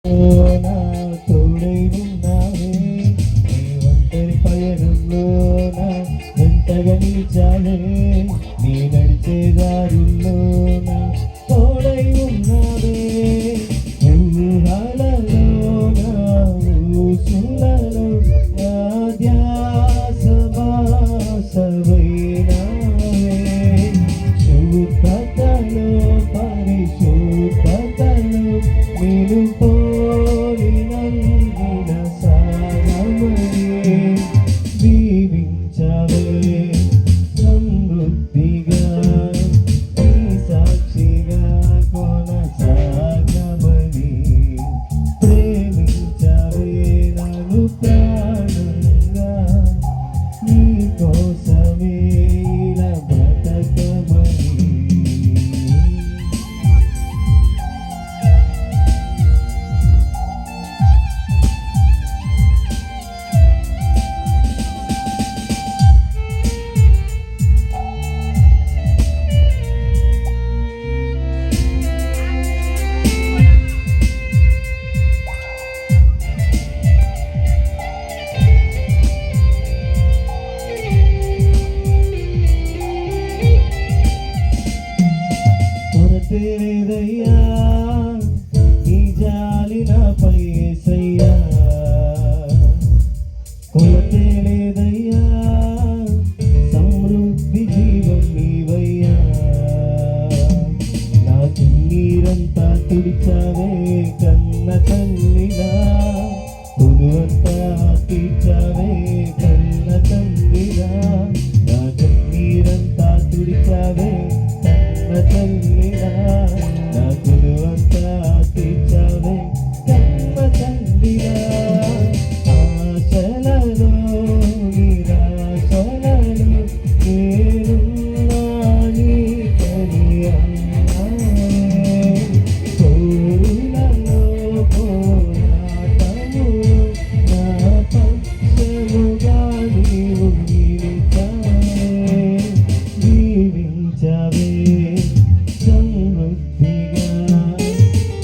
నా తోడై ఉన్నావే, నీ ఒంటరి పయనంలో నా వెంటగా నిలిచావే, నీ నడిచే దారుల్లో నా తోడై ఉన్నావే, ఊహలలో నా ఊసులలో నా ధ్యాస భాసవైనావే, శుద్ధతలో పరిశుద్ధతలో నేను పోలినందున సాగమని దీవించవే సమృద్ధిగా నీ సాక్షిగా కొనసాగమని ప్రేమించవే నన్ను ప్రాణంగా నీ కోసమే ఇలా బ్రతకమని. కొరతేదయ్యా నీ జాలి నాపై యేసయ్యా, కొరతేదయ్యా సమృద్ధి జీవం నీవయ్యా, నా కన్నీరంతా తుడిచావే కన్న తల్లిలా, కొలువంతా తీర్చావే కన్న తల్లిలా, నా కన్నీరంతా తుడిచావే కన్న తల్లిలా, నా కొలువంతా తీర్చావే కన్న తల్లిలా, ఆశలలో నిరాశలలో నేనున్నా నీకని అన్నావే, తోడులలో పోరాటములో నా పక్షముగా నీవు నిలిచావే, దీవించవే సమృద్ధిగా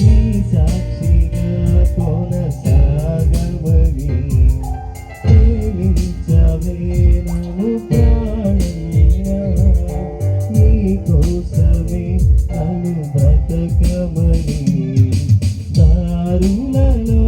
నీ సాక్షిగా కొనసాగమని ప్రేమించవే నన్ను ప్రాణంగా నీ కోసమే నన్ను బ్రతకమని, దారులలో